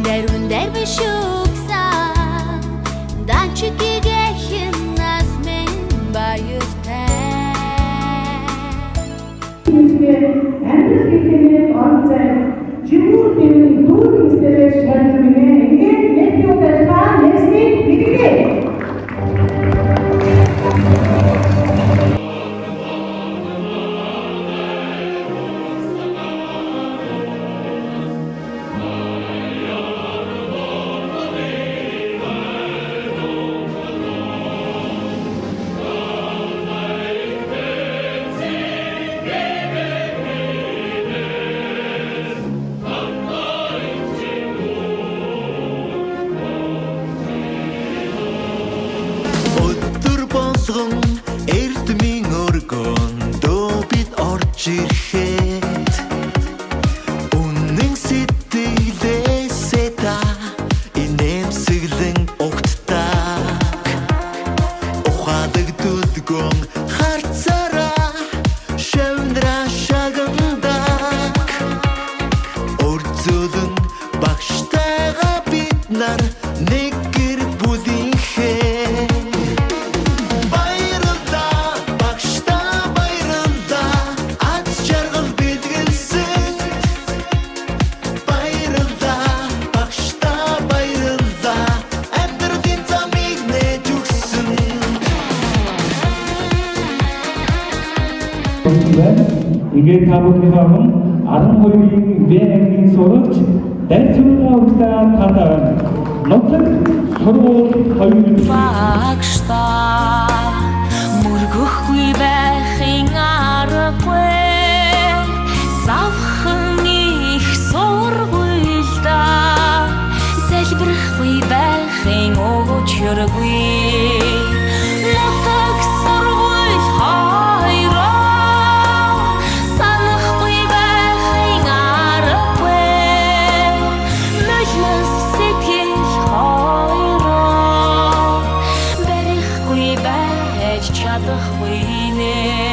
Дэрвэн бишүүгсэн данчигигэхэн нас мен баяртай. Амьдрал гэхээс он цай жимүүр дэмэн дүүр хэсгээрээ шалгамнэ. Ингээд нэг удаа нэсний бидэгэ. Эрдмийн өргөндөө бид орж ирэхэд үнэн сэтгэлээсээ та инээмсэглэн угтдаг ухаалагдулгон харцаараа шавндраа шагнадаг урьдчилан багштайгаа бид нар нэг гэр бүлийнхээ ингээд та бүхний өмнө 12-ийн Б-гийн сурагч дайцуулаа уртаа тандаа нутаг сургууль 2 Багштай мөргөхгүй байхын аргагүй завхан их сургуульда залбирахгүй байхын учиргүй нутаг сургууль чадахгүй нэ.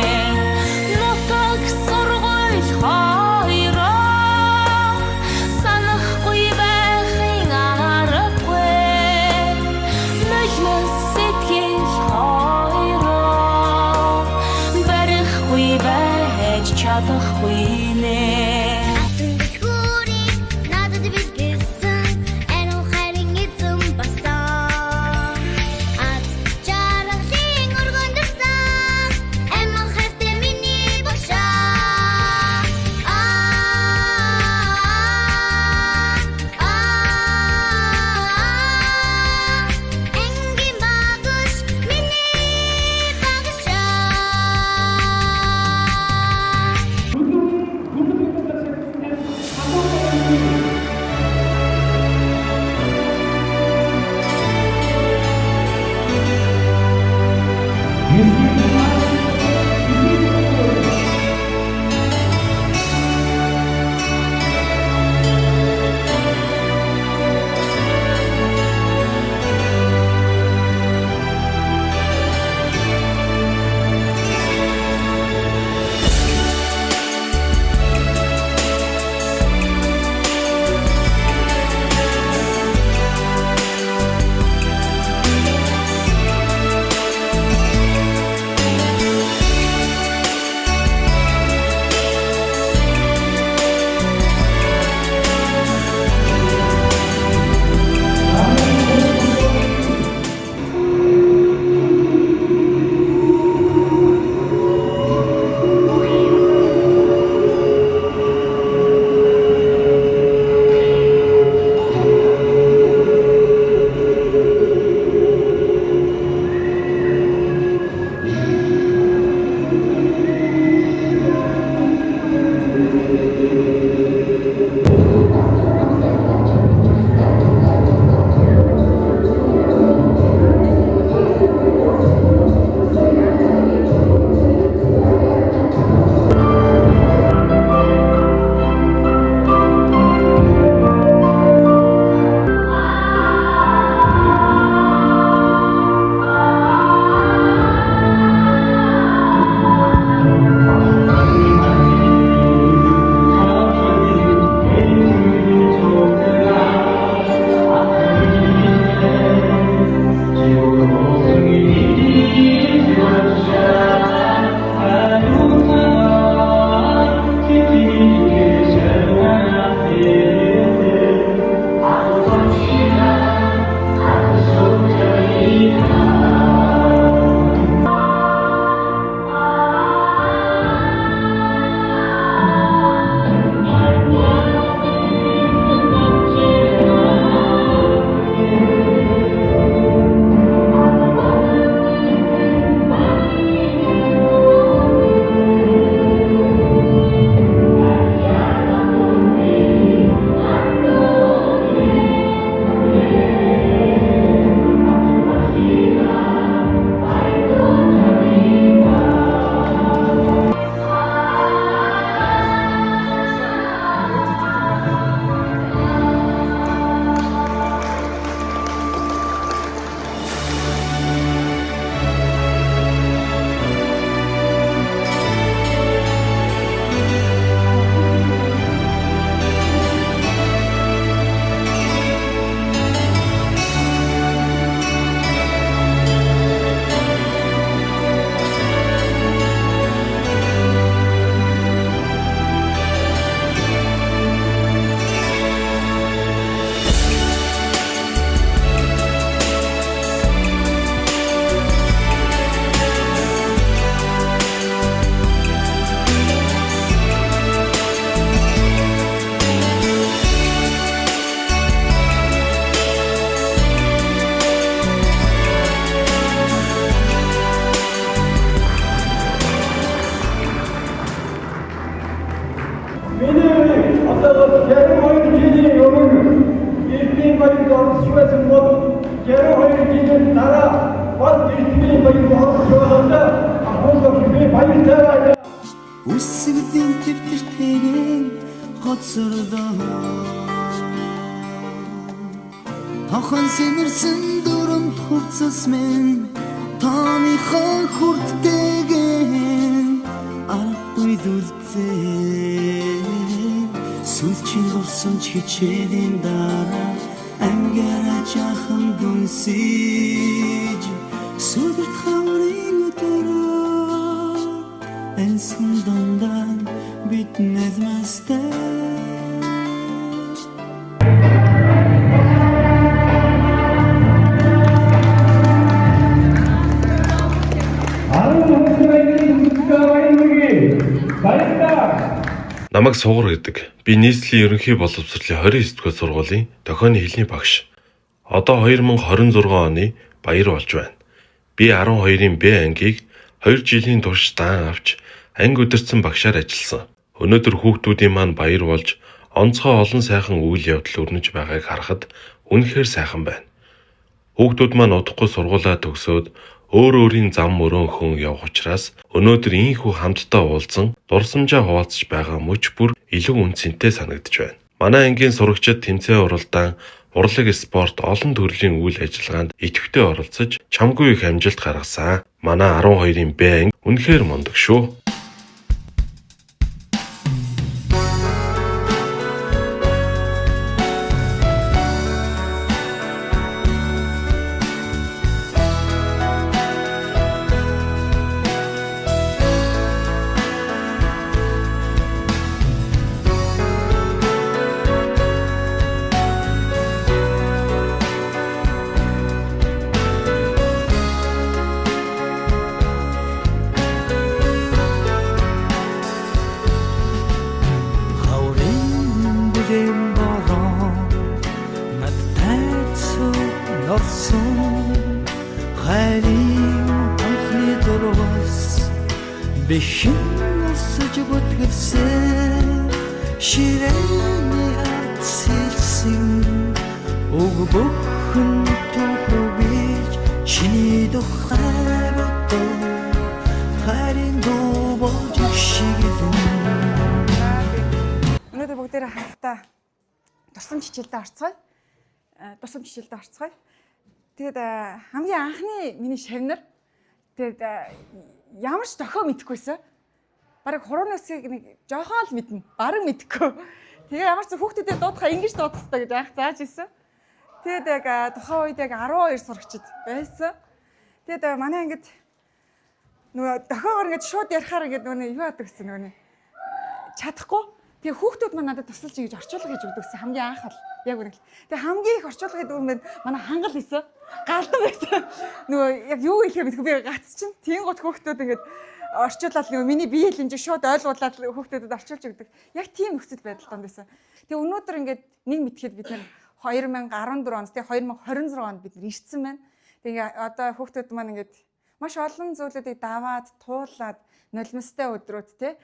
Миний одоо 62 жилийн өмнө эрдмийн баярт оролцож байсан бол 62 жилийн дараа бас эрдмийн баярт оролцож байгаадаа ахуулах би баяртай. Үсгдийн төвтөртэйг хоцордоо Тохон сэмэрсэн дүрмд хувцас минь Тооныхоо хүрттэйгэн Арахгүй дүлцээ Сүлчийн болсон ч хичээлийн дараа Ангара жахан дүнсэж Сүдэрт хаврын өдөрөө Энсэн дондан бид нэзмэстэй Намайг Сугар гэдэг. Би нийслэлийн ерөнхий боловсролын 29 дугаар сургуулийн дохионы хэлний багш. Одоо 2026 оны баяр болж байна. Би 12-ын Б ангийг 2 жилийн турш даан авч анги удирдсан багшаар ажилласан. Өнөөдөр хүүхдүүдийн маань баяр болж онцгой олон сайхан үйл явдал өрнөж байгааг харахад үнэхээр сайхан байна. Хүүхдүүд маань удахгүй сургуулаа төгсөөд өөр өөрийн зам мөрөө хүн явах учраас өнөөдөр ийхүү хамтдаа уулзсан дурсамжаа хуваалцж байгаа мөч бүр илүү үнцэнтэй санагдж байна. Манай ангийн сурагчид тэмцээн уралдаан, урлаг спорт олон төрлийн үйл ажиллагаанд идэвхтэй оролцож чамгүй их амжилт гаргасан. Манай 12-ын Б анги үнэхээр мундаг шүү. Бэхэн өсөж бүтгэлсэн ширээний ард сэлсэн уг бүхэн тохрогж чиний тухай бодоо харин дуу болж шигдэн. Өнөөдөр бүгдээрээ хамтдаа тусам хичээлдээ орцгоё. Тэгээд хамгийн анхны миний шавнар тэгээд ямар ч дохио мэдэхгүйсэн. Бараг хурууны үсгийг нэг жоохон л мэднэ. Бараг мэдэхгүй. Тэгээ ямар ч хүүхдүүдэд дуудахаа ингэж дуудах хэрэгтэй гэж анх зааж ирсэн. Тэгээд яг тухайн үед яг 12 сурагчид байсан. Тэгээд манай ангид нөгөө дохиогоор ингэж шууд ярихаар ингэж нөгөө юу яадаг гэсэн нөгөө чадахгүй. Тэгээ хүүхдүүд маань надад тусалж ингэж орчуулга хийж өгдөгсөн хамгийн анх л яг үнэ. Тэгээ хамгийн их орчуулгын дүр маань манай хангал байсан. Галдан байсан. Нөгөө яг юу хэлэхээ мэдгүй би гац чинь тийм гот хүүхдүүд ингэж орчуулаад нөгөө миний бие хэмжээ шууд ойлгуулад хүүхдүүдэд орчуулж өгдөг. Яг тийм нөхцөл байдал донд байсан. Тэгээ өнөөдөр ингэж нэг мэдхэд бид нэр 2014 онд тэгээ 2026 онд бид ирсэн байна. Тэгээ одоо хүүхдүүд маань ингэж маш олон зүйлүүдийг даваад, туулаад, нулимстай өдрүүд те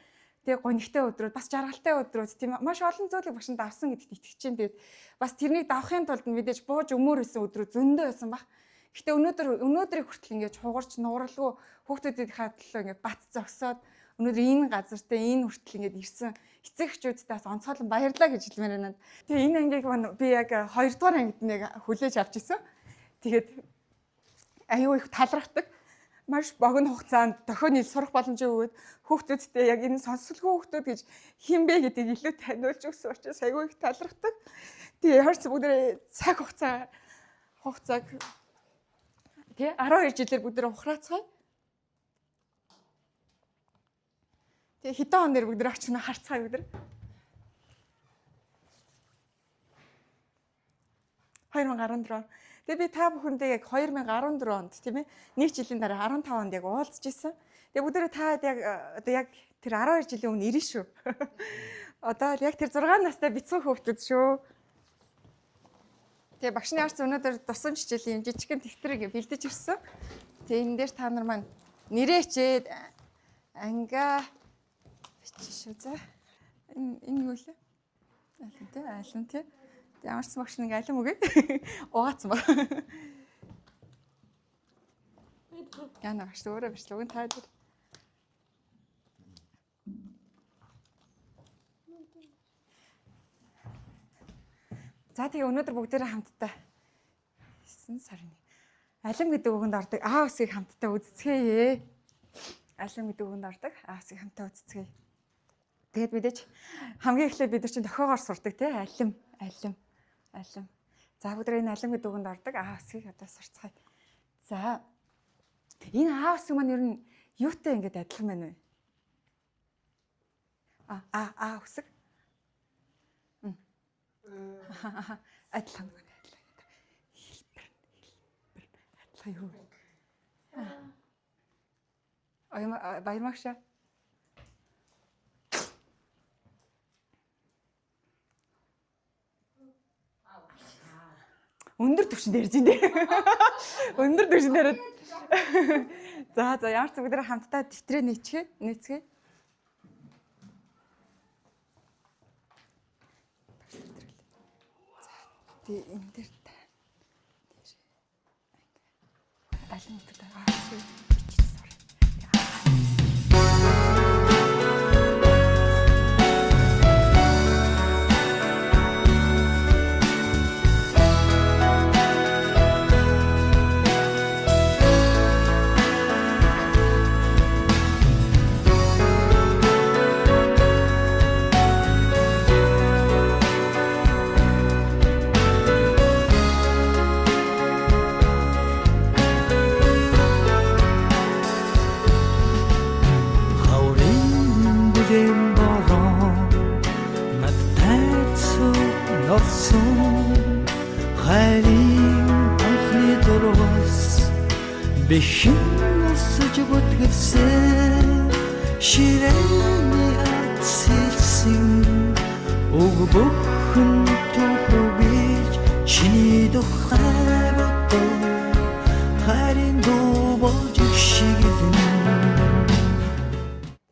тэгээ гонигтай өдрүүд, бас жаргалтай өдрүүд тийм маш олон зүйлийг багшинд авсан гэдэгт итгэж чинь. Тэгээд бас тэрнийг давахын тулд мэдээж бууж өмөр исэн өдрүүд зөндөө байсан баг. Гэхдээ өнөөдрийг хүртэл ингэж хугарч нууралгүй хүүхдүүдэд хадлаа ингэж бат зогсоод өнөөдөр энэ газар те энэ хүртэл ингэж ирсэн эцэгчүүдээс онцгойлон баярлалаа гэж хэлмээр байна. Тэгээ энэ ангийг би яг 2 дугаар ангид нэг хүлээж авч ирсэн. Тэгээд аюу их талархдаг. Маш богино хугацаанд дохионы сурах боломжийг өгөөд хүүхдүүдтэй яг энэ сонсолгүй хүүхдүүд гэж хинбэ гэдгийг илүү таниулж өгсөн учраас аюу их талархдаг. Тэгээ харц бүгд цаг хугацааг тий 12 жилээр бүгд ухраацгаая. Тэгээ хэдэн он дээр бүгд очно харцгаая бүгд. 2014. Тэгээ би та бүхэндээ яг 2014 онд тийм ээ нэг жилийн дараа 15 онд яг уулзж исэн. Тэгээ бүгдээ та яг тэр 12 жилийн өмнө ирнэ шүү. Одоо яг тэр 6 настай бяцхан хүүхдүүд шүү. Тэгээ багшны арц өнөөдөр тусам хичээлийн жижигхэн тэмдэгтрийг бэлдэж ирсэн. Тэгээ энэ дээр та нар маань нэрээ хичээд ангаа бичиж шүү за. Энэ юу лээ? Айлын тий. Ямарч багш нэг айлын үгүй. Угаацсан ба. Яна багш өөрөө биш л үгүй таад. За тэгээ өнөөдөр бүгдээрээ хамтдаа 9 сарын алим гэдэг үгэнд ордог аа усыг хамтдаа үзцгээе. Алим гэдэг үгэнд ордог аа усыг хамтдаа үзцгээе. Тэгээд мэдээж хамгийн эхлээд бид нар чинь тохиогоор сурдаг тий алим. За бүгдээ энэ алим гэдэг үгэнд ордог аа усыг одоо сурцгаая. За энэ аа ус маань ер нь юутай ингэж адилхан байна вэ? Аа усыг адилхан. Хэлбэр. Адилхан юу вэ? Баярмагш. Өндөр түвшинд ярьж байна дээ. Өндөр түвшинд яриад. За ямар ч бүгд хамтдаа дэвтрээ нийцгээ. Энэ дээр алин гэдэг бичиж суур. Бэшин өсөж бүтгэсэн ширээний ацэлсэн уг бүхэн тохогж чиний духай бодоо харин дуу болж шигэлэн.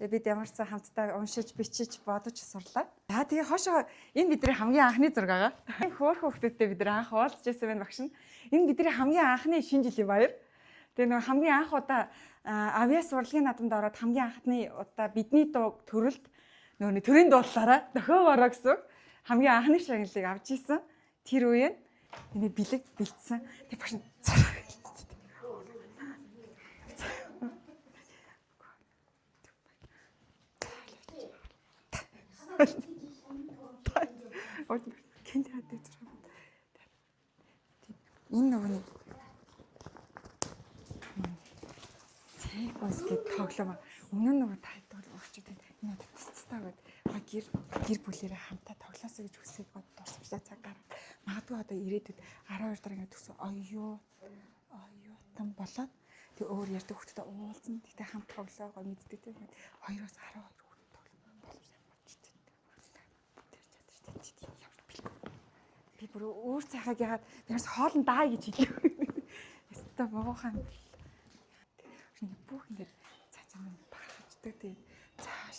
Бид ямар ч хамтдаа уншиж бичиж бодож сурлаа. За тэгээ хошоо энэ бидний хамгийн анхны зураг байгаа. Хөөх хүүхдүүдтэй бид анх уулзж байсан байх багш нь. Энэ бидний хамгийн анхны шинэ жилийн баяр. Тэгээ нөгөө хамгийн анх удаа авиас урлагийн наадамд ороод хамгийн анхны удаа бидний дуу төрөлд нөгөө төрийн дуулаараа дохиогоороо гэсэн хамгийн анхны шагналыг авч ийсэн. Тэр үеэн энэ бэлэг бэлдсэн. Тэг багш энэ нөгөө Цэкос гэдэг тоглоом өмнө нь нөгөө тайлбар өгч өгдөө энэ тесттэй гээд гэр бүлээрээ хамтаа тоглоосоо гэж хүсээд дурсамжтай цаг гараад магадгүй одоо ирээдүйд 12 дараа ингэ төсөө оюутан болоод тэг өөр ярьдаг хүмүүстэй уулзсан тэгтээ хамт тоглоогоо мэддэг тийм 2-оос 12 хүн тоглоом боломжтой болчихдээ би бүр өөр цайхаг ягаад тэрс хоолн даа гэж хэлээ. Яста муухан бүх ингэ цаашаа багчдаг тэгээд цааш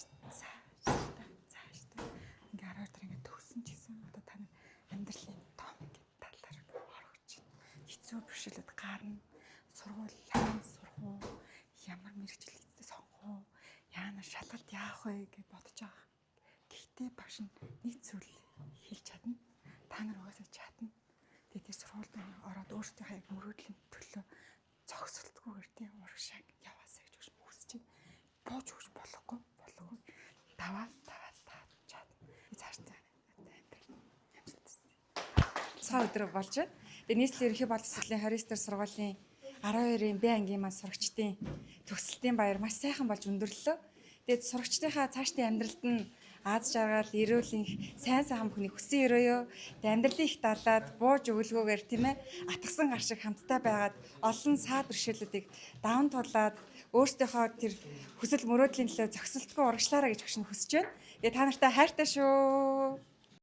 ингээ 12 дараа ингээ төгсөн ч гэсэн одоо та нар амьдралын том ингээ талаар оргож байна. Хэцүү бэрхшээлүүд гарна. Сургууль ямар мэрэгчлэлтэй сонгох яана шалгалт яах вэ гэж бодож байгаа. Гэхдээ багш нь нэг зүйл хэлж чадна. Та нар угаасаа чадна. Тэгээд тэр сургуульд ороод өөрсдийнхөө яг мөрөөдлийн төлөө зогсолтгүйгээр тийм урагшааг яваасаа гэж хүсэж байна. Бууж өгч болохгүй. Таваа чадна. Би цаашдаа цаг өдрөө болж байна. Тэгээ нийслэлийн ерөнхий боловсролын 29 дахь сургуулийн 12-ын Б ангийн маань сурагчдын төгсөлтийн баяр маш сайхан болж өндөрлөө. Тэгээд сурагчдынхаа цаашдын амьдралд нь аз жаргал, эрүүл сайн бүхний хүсэн өрөөё. Тэгээд амьдралын их далаад бууж өгөлгөөгөр тийм ээ атгсан гар шиг хамтдаа байгаад олон саад бэрхшээлүүдийг даван туулаад өөрсдийнхөө тэр хүсэл мөрөөдлийн төлөө зохисолтгүй урагшлаараа гэж хүсэж байна. Тэгээд та нартай хайртай шүү.